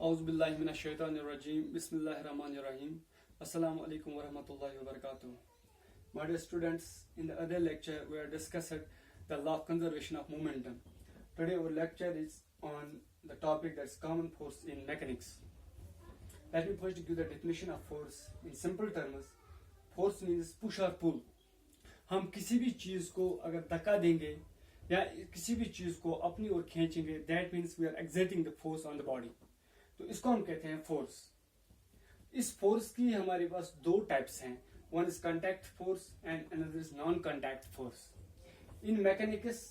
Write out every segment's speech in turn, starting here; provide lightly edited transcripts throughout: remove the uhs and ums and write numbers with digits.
Auzubillahiminash-shaytanir-rajim. Bismillahir-rahmanir-rahim. Assalamu alaikum wa rahmatullahi wa barakatuh. My dear students, in the other lecture we are discussing the law of conservation of momentum. Today our lecture is on the topic that's common force in mechanics. Let me first give the definition of force. In simple terms, force means push or pull. हम किसी भी चीज को अगर धक्का देंगे या किसी भी चीज को अपनी ओर खींचेंगे, that means we are exerting the force on the body. तो इसको हम कहते हैं फोर्स. इस फोर्स की हमारे पास दो टाइप्स हैं. One is contact force and another is non contact force. In mechanics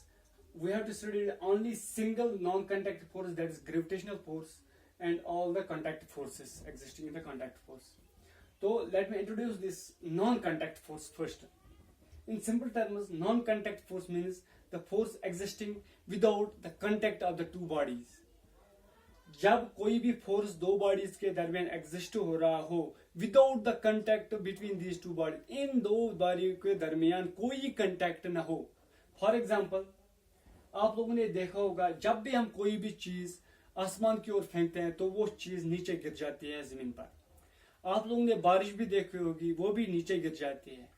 we have to study only single non-contact force, that is gravitational force, and all the contact forces existing in the contact force. So let me introduce this non-contact force first. In simple terms, non-contact force means the force existing without the contact of the two bodies. जब कोई भी force दो bodies के दरमियान exist हो रहा हो without the contact between these two body, इन दो बॉडी के दरमियान कोई कंटेक्ट ना हो. फॉर एग्जांपल, आप लोगों ने देखा होगा जब भी हम कोई भी चीज आसमान की ओर फेंकते हैं तो वो चीज नीचे गिर जाती है जमीन पर. आप लोगों ने बारिश भी देखी होगी, वो भी नीचे गिर जाती है.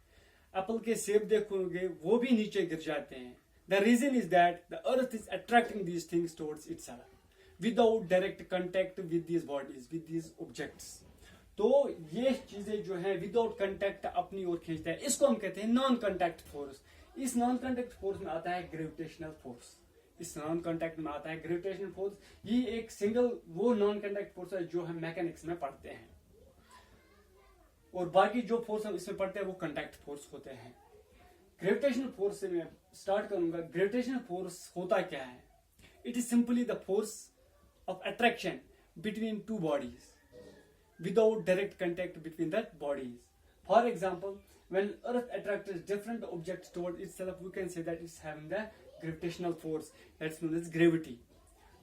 एप्पल के सेब देखोगे, वो भी नीचे गिर जाते हैं. The reason is that the earth is attracting these things towards itself without direct contact with these bodies, with these objects. तो ये चीजें जो है विदाउट कंटेक्ट अपनी ओर खींचते हैं, इसको हम कहते हैं नॉन कंटेक्ट फोर्स. इस नॉन कंटेक्ट फोर्स में आता है ग्रेविटेशनल फोर्स. इस नॉन कंटेक्ट में आता है ग्रेविटेशनल फोर्स. ये एक सिंगल वो नॉन कंटेक्ट फोर्स है जो हम मैकेनिक्स में पढ़ते हैं, और बाकी जो फोर्स हम इसमें पढ़ते हैं वो कंटेक्ट फोर्स होते हैं. ग्रेविटेशनल फोर्स से मैं स्टार्ट करूंगा. ग्रेविटेशनल फोर्स होता क्या है? It is simply the force of attraction between two bodies without direct contact between the bodies. For example, when earth attracts different objects toward itself, we can say that it's having the gravitational force, that's known as gravity.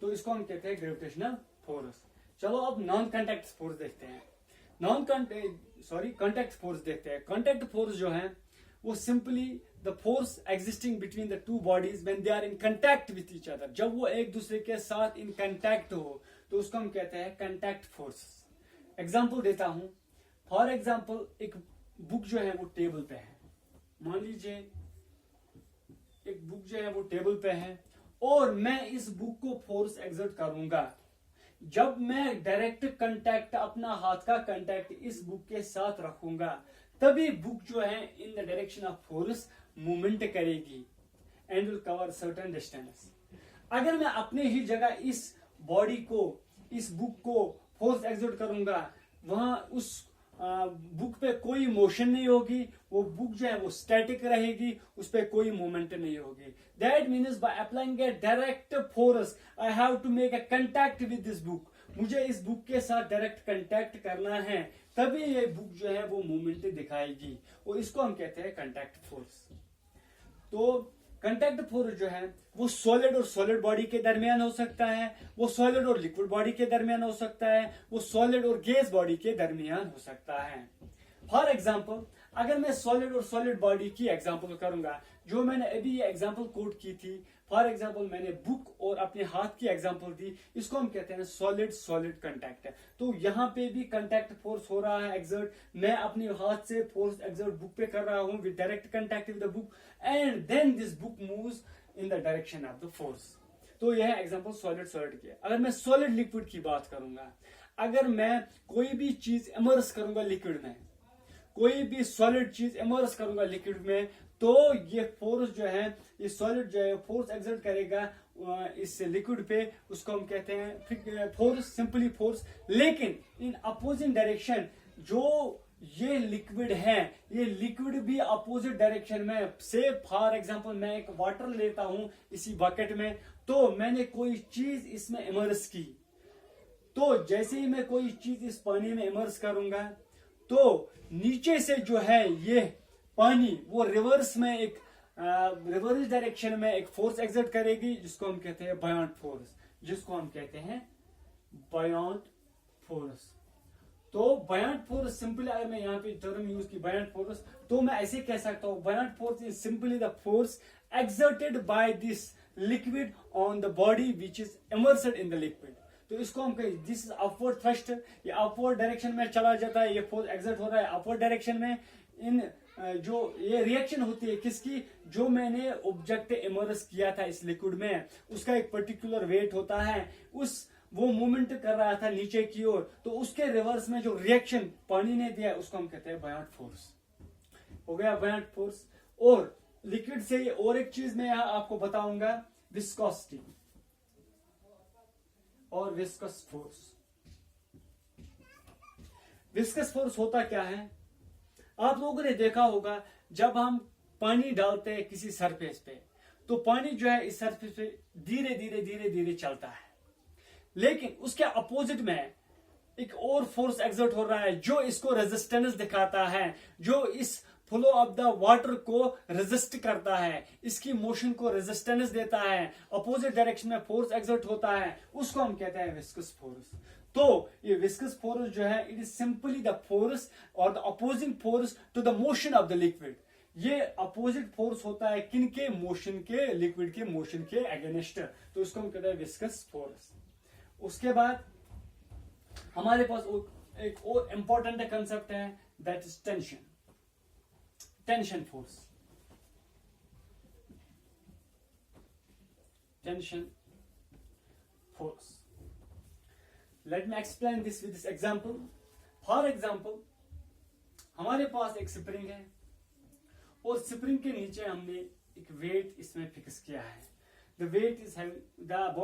तो इसको हम कहते हैं gravitational force. चलो अब non contact force देखते हैं. Contact force देखते हैं. कॉन्टैक्ट फोर्स जो है वो simply the force existing between the two bodies when they are in contact with each other. जब वो एक दूसरे के साथ इन कंटैक्ट हो तो उसको हम कहते हैं कंटैक्ट फोर्स. एग्जांपल देता हूं. फॉर एग्जांपल, एक बुक जो है वो टेबल पे है. मान लीजिए एक बुक जो है वो टेबल पे है और मैं इस बुक को फोर्स एक्सर्ट करूंगा. जब मैं डायरेक्ट कंटैक्ट, अपना हाथ का कंटैक्ट इस बुक के साथ रखूंगा, तभी बुक जो है in the direction of force movement करेगी and will cover certain distance. अगर मैं अपने ही जगह इस बॉडी को, इस बुक को फोर्स एक्सर्ट करूंगा, वहां उस बुक पे कोई मोशन नहीं होगी. वो बुक जो है वो स्टैटिक रहेगी, उस पे कोई मूवमेंट नहीं होगी. That means by applying a direct force I have to make a contact with this book. मुझे इस बुक के साथ डायरेक्ट कंटैक्ट करना है, तभी ये बुक जो है वो मूवमेंट दिखाएगी, और इसको हम कहते हैं कंटैक्ट फोर्स. तो कंटैक्ट फोर्स जो है वो सॉलिड और सॉलिड बॉडी के दरमियान हो सकता है, वो सॉलिड और लिक्विड बॉडी के दरमियान हो सकता है, वो सॉलिड और गैस बॉडी के दरमियान हो सकता है. फॉर एग्जाम्पल, अगर मैं सॉलिड और सॉलिड बॉडी की एग्जांपल करूंगा, जो मैंने अभी ये एग्जांपल कोट की थी, फॉर एग्जांपल मैंने बुक और अपने हाथ की एग्जांपल दी, इसको हम कहते हैं सॉलिड सॉलिड कंटैक्ट. तो यहाँ पे भी कंटैक्ट फोर्स हो रहा है एक्सर्ट. मैं अपने हाथ से फोर्स एक्सर्ट बुक पे कर रहा हूँ with direct contact with the book, and then this book moves in the direction of the force. तो यह एग्जांपल सॉलिड सॉलिड की है. अगर मैं सॉलिड लिक्विड की बात करूंगा, अगर मैं कोई भी चीज इमर्स करूंगा लिक्विड में, कोई भी सॉलिड चीज इमर्स करूंगा लिक्विड में, तो ये फोर्स जो है, ये सॉलिड जो है फोर्स एक्सर्ट करेगा इस लिक्विड पे, उसको हम कहते हैं फोर्स, सिंपली फोर्स. लेकिन इन अपोजिट डायरेक्शन जो ये लिक्विड है, ये लिक्विड भी अपोजिट डायरेक्शन में, से फॉर एग्जांपल मैं एक वाटर लेता हूं इसी बकेट में, तो मैंने कोई चीज इसमें इमर्स की, तो जैसे ही मैं कोई चीज इस पानी में इमर्स करूंगा, तो नीचे से जो है ये पानी वो रिवर्स में एक रिवर्स डायरेक्शन में एक फोर्स एक्सर्ट करेगी, जिसको हम कहते हैं बायोंट फोर्स, जिसको हम कहते हैं बायोंट फोर्स. तो बायोंट फोर्स सिंपली, अगर मैं यहाँ पे टर्म यूज की बायोंट फोर्स, तो मैं ऐसे कह सकता हूँ बायोंट force is simply the force exerted by this liquid on the body which is immersed in the liquid. तो इसको हम कहें दिस इज अपवर्ड थ्रस्ट, ये अपवर्ड डायरेक्शन में चला जाता है, ये फोर्स एक्सर्ट हो रहा है अपवर्ड डायरेक्शन में। इन जो ये रिएक्शन होती है किसकी, जो मैंने ऑब्जेक्ट इमर्स किया था इस लिक्विड में, उसका एक पर्टिकुलर वेट होता है, उस वो मूवमेंट कर रहा था नीचे की ओर, तो उसके रिवर्स में जो रिएक्शन पानी ने दिया उसको हम कहते हैं बायोट फोर्स। हो गया बायोट फोर्स। और लिक्विड से ये और एक चीज मैं यहां आपको बताऊंगा, विस्कोसिटी और विस्कस फोर्स। विस्कस फोर्स होता क्या है, आप लोगों ने देखा होगा जब हम पानी डालते हैं किसी सरफेस पे, तो पानी जो है इस सरफेस पे धीरे धीरे धीरे धीरे चलता है, लेकिन उसके अपोजिट में एक और फोर्स एक्सर्ट हो रहा है जो इसको रेजिस्टेंस दिखाता है, जो इस फ्लो ऑफ द वाटर को रेजिस्ट करता है, इसकी मोशन को रेजिस्टेंस देता है, अपोजिट डायरेक्शन में फोर्स एक्सर्ट होता है, उसको हम कहते हैं विस्कस फोर्स। तो ये विस्कस फोर्स जो है it is simply the force और the opposing force to the motion of the liquid. ये अपोजिट फोर्स होता है किनके मोशन के, लिक्विड के मोशन के अगेंस्ट, तो इसको हम कहते हैं विस्कस फोर्स। उसके बाद हमारे पास एक और इंपॉर्टेंट कंसेप्ट है, that is tension. Tension force, tension force. Let me explain this with this example. For example, हमारे पास एक स्प्रिंग है और स्प्रिंग के नीचे हमने एक वेट इसमें फिक्स किया है। The weight is the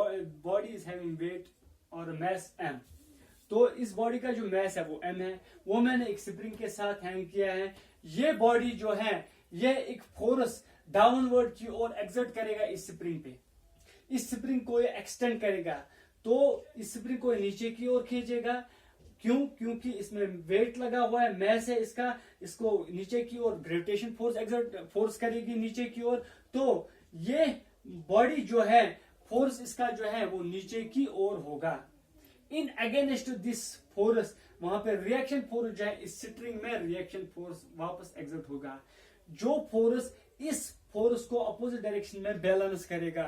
body is having weight और मैस m। तो इस बॉडी का जो मैस है वो m है, वो मैंने एक स्प्रिंग के साथ हैंग किया है। ये बॉडी जो है ये एक फोर्स डाउनवर्ड की ओर एक्सर्ट करेगा इस स्प्रिंग पे, इस स्प्रिंग को ये एक्सटेंड करेगा, तो इस स्प्रिंग को नीचे की ओर खींचेगा। क्यों? क्योंकि इसमें वेट लगा हुआ है, मैस है इसका, इसको नीचे की ओर ग्रेविटेशन फोर्स एक्सर्ट फोर्स करेगी नीचे की ओर। तो ये बॉडी जो है फोर्स इसका जो है वो नीचे की ओर होगा। इन अगेंस्ट दिस फोर्स वहां पे रिएक्शन फोर्स जो है इस स्ट्रिंग में रिएक्शन फोर्स वापस एक्सर्ट होगा, जो फोर्स इस फोर्स को अपोजिट डायरेक्शन में बैलेंस करेगा।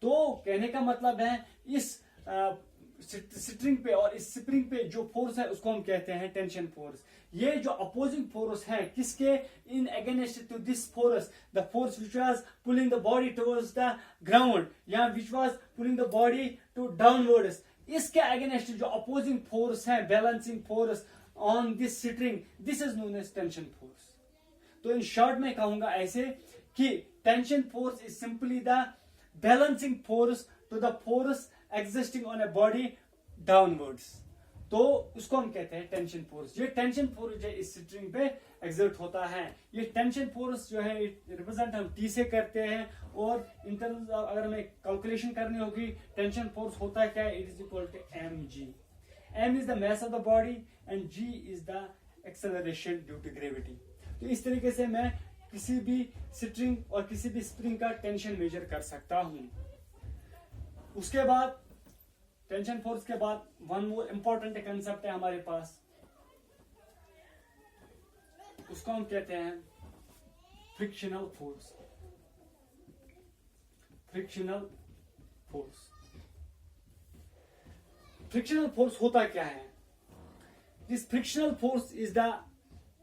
तो कहने का मतलब है इस स्ट्रिंग पे और इस स्प्रिंग पे जो फोर्स है उसको हम कहते हैं टेंशन फोर्स। ये जो अपोजिंग फोर्स है किसके, in against to this force, the force which was pulling the body towards the ground या which was pulling the body to downwards, इसके अगेंस्ट जो अपोजिंग फोर्स है, balancing force on this string, this is known as tension force. तो in short में कहूंगा ऐसे कि tension force is simply the balancing force to the force existing on a body downwards, तो उसको हम कहते हैं टेंशन फोर्स। ये टेंशन फोर्स जो इस स्ट्रिंग पे एक्सर्ट होता है, ये टेंशन फोर्स जो है रिप्रेजेंट हम टी से करते हैं, और इन टर्म्स अगर हमें कैलकुलेशन करनी होगी टेंशन फोर्स होता है क्या, it is equal to mg। m is the mass of the body and g is the acceleration due to gravity. तो इस तरीके से मैं किसी भी स्ट्रिंग और किसी भी स्प्रिंग का टेंशन मेजर कर सकता हूं। उसके बाद टेंशन फोर्स के बाद वन मोर इंपॉर्टेंट कंसेप्ट है हमारे पास, उसको हम कहते हैं frictional force. Frictional force, frictional force होता क्या है? This frictional force is the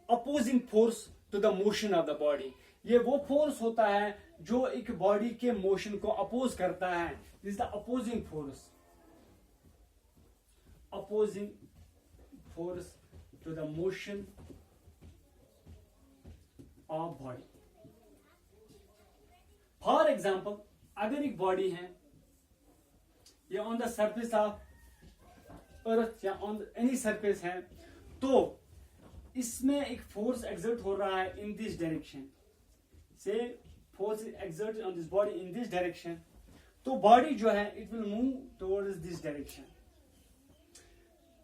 opposing force to the motion of the body. ये वो फोर्स होता है जो एक बॉडी के मोशन को अपोज करता है। This is the opposing force, opposing force to the motion of body. For example, अगर एक बॉडी है या on the surface of earth या ऑन एनी सरफेस है, तो इसमें एक फोर्स एक्सर्ट हो रहा है इन दिस डायरेक्शन, से force exerted on this body in this direction, तो बॉडी जो है it will move towards this direction.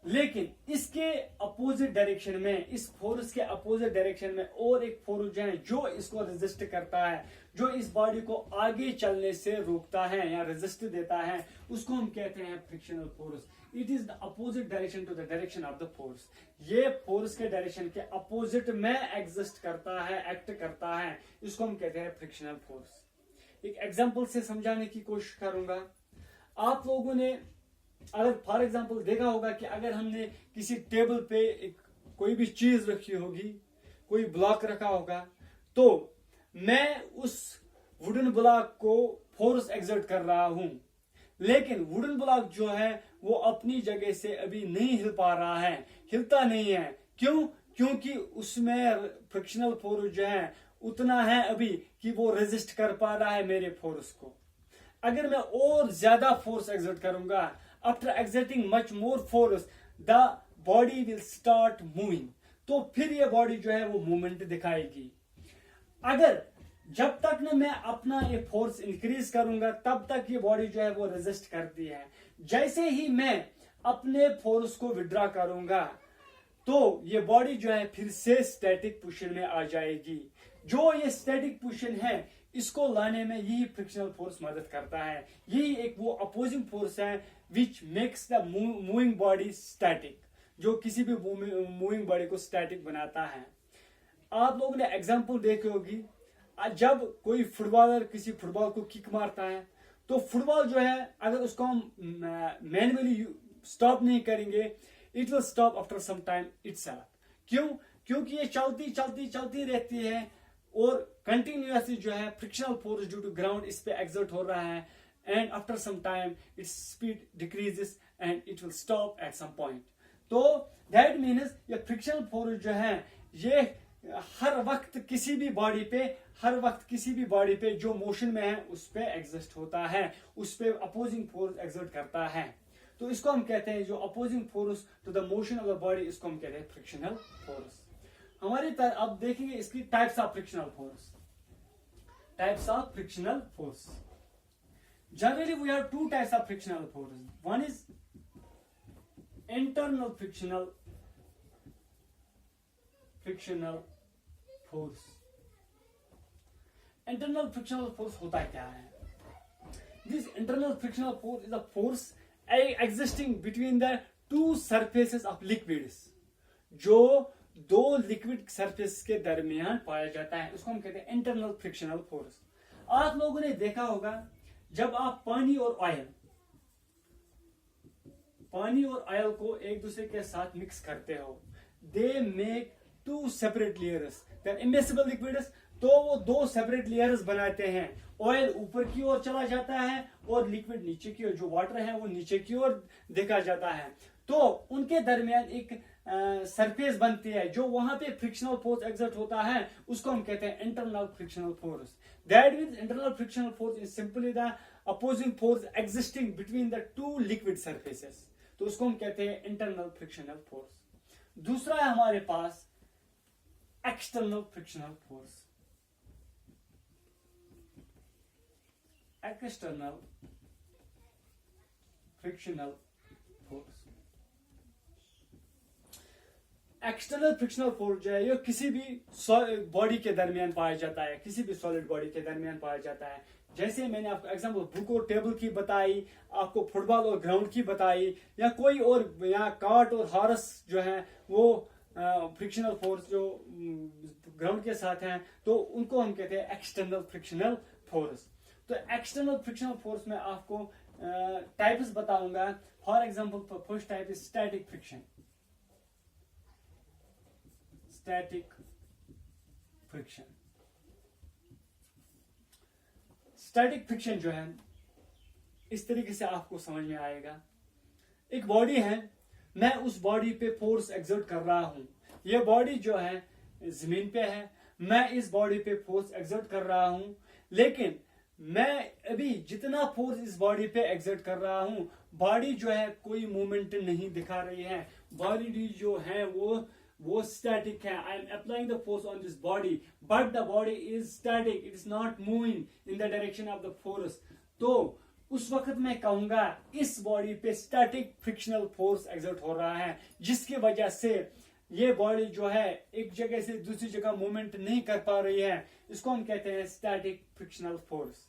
लेकिन इसके अपोजिट डायरेक्शन में, इस फोर्स के अपोजिट डायरेक्शन में और एक फोर्स जो है जो इसको रेजिस्ट करता है, जो इस बॉडी को आगे चलने से रोकता है या रेजिस्ट देता है, उसको हम कहते हैं frictional force. It is the opposite direction to the direction of the force. ये फोर्स के डायरेक्शन के अपोजिट में एग्जिस्ट करता है, एक्ट करता है, इसको हम कहते हैं फ्रिक्शनल फोर्स। एक एग्जाम्पल से समझाने की कोशिश करूंगा। आप लोगों ने अगर फॉर एग्जांपल देखा होगा कि अगर हमने किसी टेबल पे कोई भी चीज रखी होगी, कोई ब्लॉक रखा होगा, तो मैं उस वुडन ब्लॉक को फोर्स एक्सर्ट कर रहा हूं, लेकिन वुडन ब्लॉक जो है वो अपनी जगह से अभी नहीं हिल पा रहा है, हिलता नहीं है। क्यों? क्योंकि उसमें फ्रिक्शनल फोर्स जो है उतना है अभी कि वो रेजिस्ट कर पा रहा है मेरे फोर्स को। अगर मैं और ज्यादा फोर्स एक्सर्ट करूंगा, after exerting much more force the body will start moving, तो फिर ये बॉडी जो है वो मूवमेंट दिखाएगी। अगर जब तक ना मैं अपना ये फोर्स इंक्रीज करूंगा तब तक ये बॉडी जो है वो रेजिस्ट करती है। जैसे ही मैं अपने फोर्स को विड्रॉ करूंगा तो ये बॉडी जो है फिर से स्टैटिक पोजीशन में आ जाएगी। जो ये स्टैटिक पोजीशन है इसको लाने में यही फ्रिक्शनल फोर्स मदद करता है। यही एक वो अपोजिंग फोर्स है which makes the moving body static, जो किसी भी मूविंग बॉडी को स्टैटिक बनाता है। आप लोगों ने एग्जांपल देखी होगी, जब कोई फुटबॉलर किसी फुटबॉल को किक मारता है तो फुटबॉल जो है अगर उसको हम मैन्युअली स्टॉप नहीं करेंगे, it will stop after some time itself. क्यों? क्योंकि ये चलती चलती चलती रहती है और कंटिन्यूअसली जो है frictional force due to ground इस पे एक्सर्ट हो रहा है, and after some time its speed decreases and it will stop at some point. तो दैट मीन्स ये फ्रिक्शनल फोर्स जो है ये हर वक्त किसी भी बॉडी पे, हर वक्त किसी भी बॉडी पे जो मोशन में है उस पे एग्जिस्ट होता है, उस पे अपोजिंग फोर्स एक्सर्ट करता है। तो इसको हम कहते हैं जो opposing force to the motion of the body, इसको हम कहते हैं फ्रिक्शनल फोर्स। हमारी अब देखेंगे इसकी types of frictional force. Types of frictional force, generally we have two types of frictional force. One is internal frictional force. Internal frictional force होता क्या है? This internal frictional force is a force existing between the two surfaces of liquids, जो दो liquid surface के दरमियान पाया जाता है, उसको हम कहते हैं इंटरनल फ्रिक्शनल फोर्स। आप लोगों ने देखा होगा जब आप पानी और ऑयल को एक दूसरे के साथ मिक्स करते हो, they make two separate layers, they are immiscible liquids, तो वो दो सेपरेट लेयर्स बनाते हैं। ऑयल ऊपर की ओर चला जाता है और लिक्विड नीचे की ओर, जो वाटर है वो नीचे की ओर देखा जाता है। तो उनके दरमियान एक सरफेस बनती है, जो वहां पे फ्रिक्शनल फोर्स एक्सर्ट होता है, उसको हम कहते हैं internal frictional force. That means internal frictional force is simply the opposing force existing between the to liquid surfaces, तो उसको हम कहते हैं इंटरनल फ्रिक्शनल फोर्स। दूसरा है हमारे पास external frictional force. External frictional force, external frictional force जो है ये किसी भी बॉडी के दरमियान पाया जाता है, किसी भी सॉलिड बॉडी के दरमियान पाया जाता है। जैसे मैंने आपको एग्जांपल बुक और टेबल की बताई, आपको फुटबॉल और ग्राउंड की बताई, या कोई और, या कार्ट और हॉर्स जो है वो फ्रिक्शनल फोर्स जो ग्राउंड के साथ हैं, तो उनको हम कहते हैं एक्सटर्नल फ्रिक्शनल फोर्स। तो एक्सटर्नल फ्रिक्शनल फोर्स में आपको टाइप्स बताऊंगा। For example first type is static friction. Static friction, static friction जो है इस तरीके से आपको समझ में आएगा। एक बॉडी है, मैं उस बॉडी पे फोर्स एक्सर्ट कर रहा हूं, यह बॉडी जो है जमीन पे है, मैं इस बॉडी पे फोर्स एक्सर्ट कर रहा हूं, लेकिन मैं अभी जितना फोर्स इस बॉडी पे एक्सर्ट कर रहा हूं, बॉडी जो है कोई मूवमेंट नहीं दिखा रही है, बॉडी जो है वो स्टैटिक है। I am applying the force on this body but the body is static, it is not moving in the direction of the force. तो उस वक्त मैं कहूंगा इस बॉडी पे स्टैटिक फ्रिक्शनल फोर्स एक्सर्ट हो रहा है, जिसकी वजह से ये बॉडी जो है एक जगह से दूसरी जगह मूवमेंट नहीं कर पा रही है, इसको हम कहते हैं स्टैटिक फ्रिक्शनल फोर्स।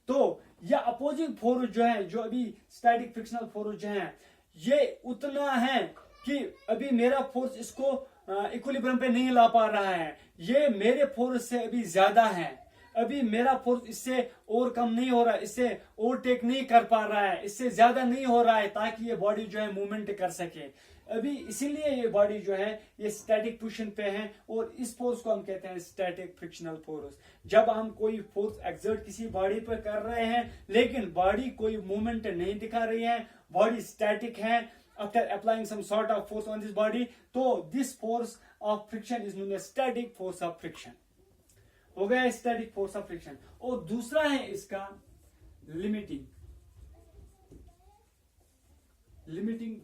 तो यह अपोजिंग फोर्स जो है, जो अभी स्टैटिक फ्रिक्शनल फोर्स जो है, ये उतना है कि अभी मेरा फोर्स इसको इक्विलिब्रियम पे नहीं ला पा रहा है, ये मेरे फोर्स से अभी ज्यादा है। अभी मेरा फोर्स इससे और कम नहीं हो रहा है, इससे ओवरटेक नहीं कर पा रहा है, इससे ज्यादा नहीं हो रहा है ताकि ये बॉडी जो है मूवमेंट कर सके। अभी इसीलिए ये बॉडी जो है ये स्टैटिक पोजीशन पे है और इस फोर्स को हम कहते हैं स्टैटिक फ्रिक्शनल फोर्स। जब हम कोई फोर्स एक्सर्ट किसी बॉडी पर कर रहे हैं लेकिन बॉडी कोई मूवमेंट नहीं दिखा रही है, बॉडी स्टैटिक है, after applying some sort of force on this body, तो this force of friction is known as static force of friction। हो गया static force of friction। और दूसरा है इसका limiting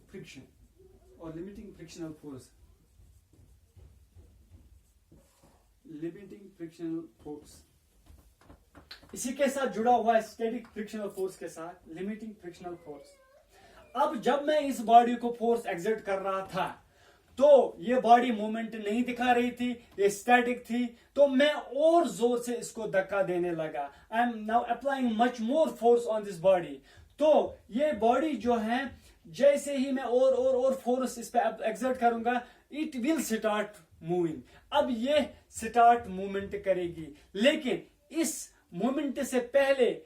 friction और limiting frictional force। limiting frictional force इसी के साथ जुड़ा हुआ है static frictional force के साथ limiting frictional force। अब जब मैं इस बॉडी को फोर्स एक्सर्ट कर रहा था तो ये बॉडी मूवमेंट नहीं दिखा रही थी, ये स्टैटिक थी, तो मैं और जोर से इसको धक्का देने लगा। I am now applying much more force on this body. तो ये बॉडी जो है जैसे ही मैं और फोर्स इस पे एक्सर्ट करूंगा इट विल स्टार्ट मूविंग। अब ये स्टार्ट मूवमेंट करेगी, लेकिन इस मूवमेंट से पहले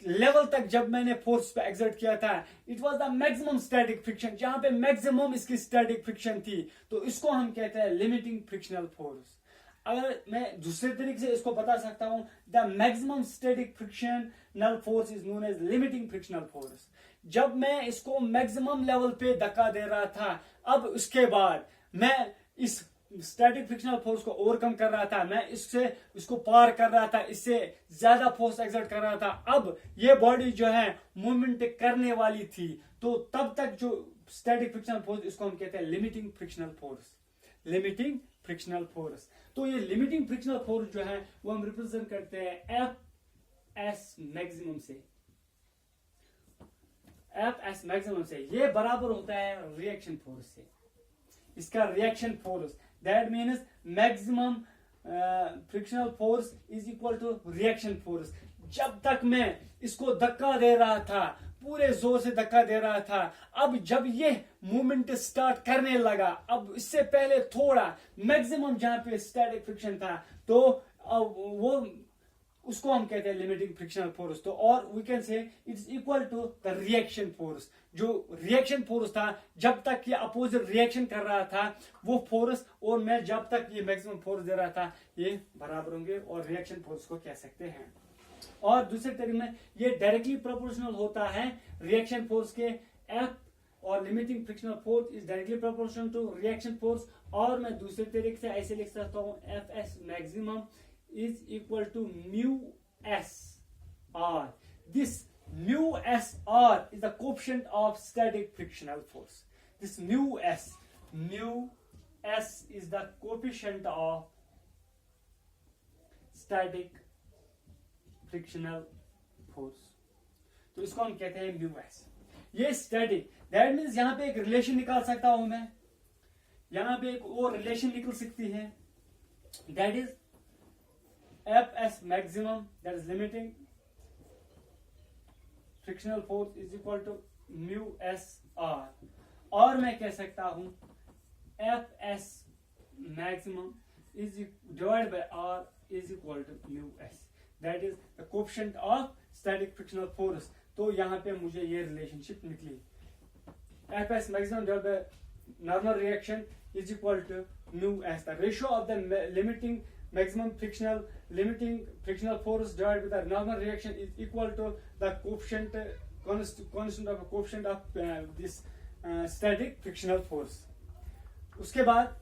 लेवल तक जब मैंने फोर्स पे एक्सर्ट किया था it was the maximum static friction, जहां पे मैक्सिमम इसकी स्टैटिक फ्रिक्शन थी, तो इसको हम कहते हैं लिमिटिंग फ्रिक्शनल फोर्स। अगर मैं दूसरे तरीके से इसको बता सकता हूं, the maximum static frictional force is known as limiting frictional force. जब मैं इसको मैक्सिमम लेवल पे धक्का दे रहा था, अब उसके बाद मैं इस स्टैटिक फ्रिक्शनल फोर्स को ओवरकम कर रहा था, मैं इसको पार कर रहा था, इससे ज्यादा फोर्स एक्सर्ट कर रहा था। अब ये बॉडी जो है मूवमेंट करने वाली थी, तो तब तक जो स्टैटिक फ्रिक्शनल फोर्स इसको हम कहते हैं limiting frictional force. Limiting frictional force. तो ये लिमिटिंग फ्रिक्शनल फोर्स जो है वो हम रिप्रेजेंट करते हैं एफ एस मैक्सिमम से। एफ एस मैक्सिमम से ये बराबर होता है रिएक्शन फोर्स से। इसका reaction force that means maximum frictional force is equal to reaction force। जब तक मैं इसको धक्का दे रहा था, पूरे जोर से धक्का दे रहा था, अब जब ये मूवमेंट स्टार्ट करने लगा, अब इससे पहले थोड़ा मैक्सिमम जहां पे स्टैटिक फ्रिक्शन था, तो अब वो उसको हम कहते हैं लिमिटिंग फ्रिक्शनल फोर्स। तो और we can say it's equal to the reaction force. जो रिएक्शन फोर्स था, जब तक ये अपोजिट रिएक्शन कर रहा था वो फोर्स, और मैं जब तक ये मैक्सिमम फोर्स दे रहा था, ये बराबर होंगे और रिएक्शन फोर्स को कह सकते हैं। और दूसरे तरीके में ये डायरेक्टली प्रोपोर्शनल होता है रिएक्शन फोर्स के। एफ और limiting frictional force is directly proportional to reaction force. और मैं दूसरे तरीके से ऐसे लिख सकता हूं, f s maximum is equal to mu s r। This mu s r is the coefficient of static frictional force। This mu s is the coefficient of static frictional force। तो इसको हम कहते हैं mu s। ये static, that means यहां पे एक relation निकाल सकता हूं मैं, यहां पे एक और रिलेशन निकल सकती है, that is Fs maximum, that is limiting frictional force is equal to mu s r। और मैं कह सकता हूं Fs maximum is divided by r is equal to mu s, that is the coefficient of static frictional force। तो यहां पे मुझे ये रिलेशनशिप निकली, Fs maximum divided by normal reaction is equal to mu s। The ratio of the limiting frictional force divided with the normal reaction is equal to the coefficient constant of this static frictional force। उसके बाद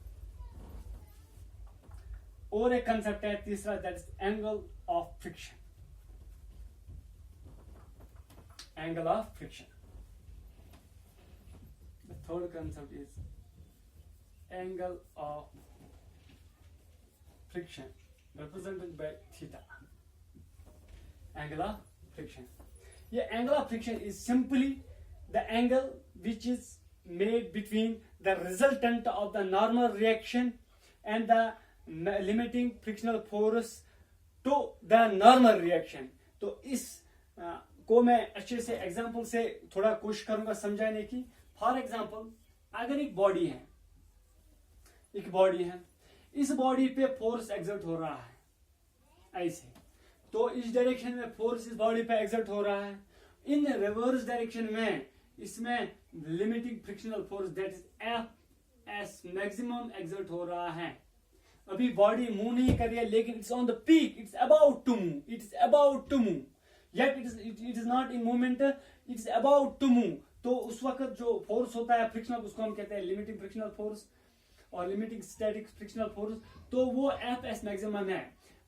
और एक concept है तीसरा, that is angle of friction। Angle of friction। The third concept is angle of friction represented by theta। Angle of friction, ये angle of friction is simply the angle which is made between the resultant of the normal reaction and the limiting frictional force to the normal reaction। तो इस को मैं अच्छे से example से थोड़ा कोशिश करूंगा समझाने की। फॉर एग्जांपल, अगर एक बॉडी है, इस बॉडी पे फोर्स एक्सर्ट हो रहा है ऐसे, तो इस डायरेक्शन में फोर्स इस बॉडी पे एग्जर्ट हो रहा है, इन रिवर्स डायरेक्शन में इसमें limiting frictional force that is F s maximum exert हो रहा है। अभी बॉडी मूव नहीं कर रही है, लेकिन it's on the peak, it's about to move, it's about to move, yet it is not in movement, it's about to move. तो उस वक्त जो फोर्स होता है फ्रिक्शनल, उसको हम कहते हैं लिमिटिंग फ्रिक्शनल फोर्स और लिमिटिंग स्टैटिक फ्रिक्शनल फोर्स। तो वो एफ एस मैक्सिमम है,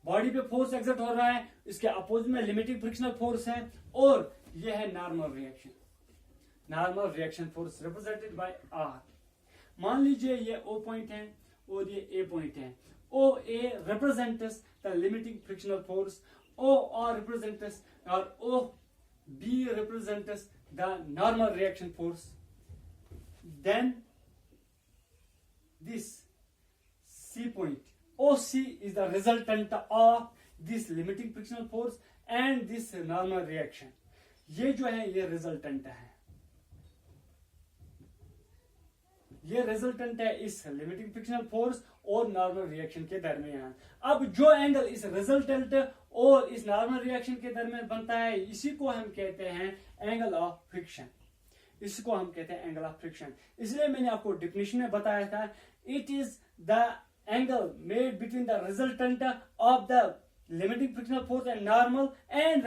बॉडी पे फोर्स एग्जर्ट हो रहा है, इसके अपोजिट में लिमिटिंग फ्रिक्शनल फोर्स है, और ये है normal reaction. Normal reaction force represented by R. मान लीजिए ये O पॉइंट है और ये A पॉइंट है। OA represents the limiting frictional force, OR represents or OB represents the normal reaction force. Then this C point, OC is the resultant of this limiting frictional force and this normal reaction. ये जो है ये resultant है, ये resultant है इस limiting frictional force और normal reaction के दरमियान। अब जो एंगल इस रिजल्टेंट और इस नॉर्मल रिएक्शन के दरमियान बनता है, इसी को हम कहते हैं एंगल ऑफ फ्रिक्शन, इसको हम कहते हैं एंगल ऑफ फ्रिक्शन। इसलिए मैंने आपको डिफिनेशन में बताया था, it is the angle made between the resultant of the limiting frictional force and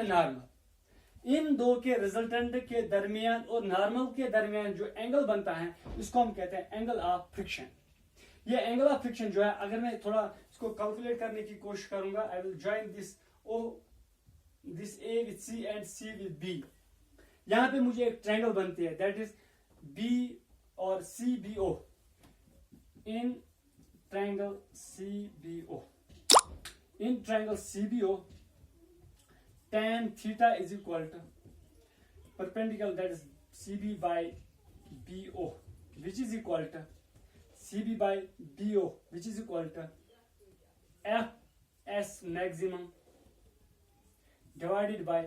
normal. इन दो के रिजल्टेंट के दरमियान और नॉर्मल के दरमियान जो एंगल बनता है, इसको हम कहते हैं एंगल ऑफ फ्रिक्शन। ये एंगल ऑफ फ्रिक्शन जो है, अगर मैं थोड़ा इसको कैलकुलेट करने की कोशिश करूंगा, I will join this A with C and C with B। यहां पे मुझे एक ट्रायंगल बनती है, दैट इज B और CBO। In triangle CBO, in triangle CBO tan theta is equal to perpendicular, that is CB by BO, which is equal to CB by BO, which is equal to FS maximum divided by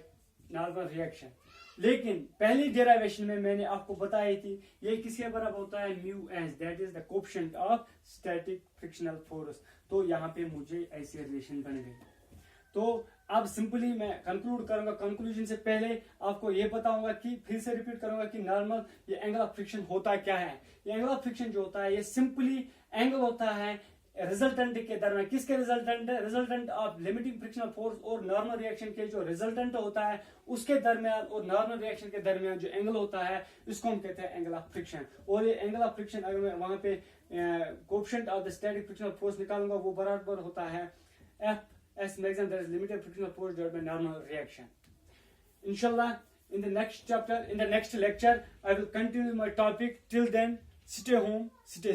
normal reaction। लेकिन पहली derivation में मैंने आपको बताई थी, ये किसके बराबर होता है, mu S, that is the coefficient of static frictional force. तो यहाँ पे मुझे ऐसी रिलेशन बन गई। तो अब सिंपली मैं कंक्लूड करूंगा, कंक्लूजन से पहले आपको ये बताऊंगा कि फिर से रिपीट करूंगा कि नॉर्मल ये एंगल ऑफ फ्रिक्शन होता क्या है। ये एंगल ऑफ फ्रिक्शन जो होता है, ये सिंपली एंगल होता है रिजल्टेंट के दरमियान। किसके resultant? Resultant of limiting frictional force और नॉर्मल रिएक्शन के जो रिजल्टेंट होता है उसके दरमियान और नॉर्मल रिएक्शन के दरमियान जो एंगल होता है, इसको हम कहते हैं एंगल ऑफ फ्रिक्शन। और ये एंगल ऑफ फ्रिक्शन, अगर मैं वहां पे coefficient of the static frictional force निकालूंगा, वो बराबर होता है F s maximum, that is limited frictional force divided by normal reaction. इंशाल्लाह in the next chapter, in the next lecture, I will continue my topic. Till then, stay home, stay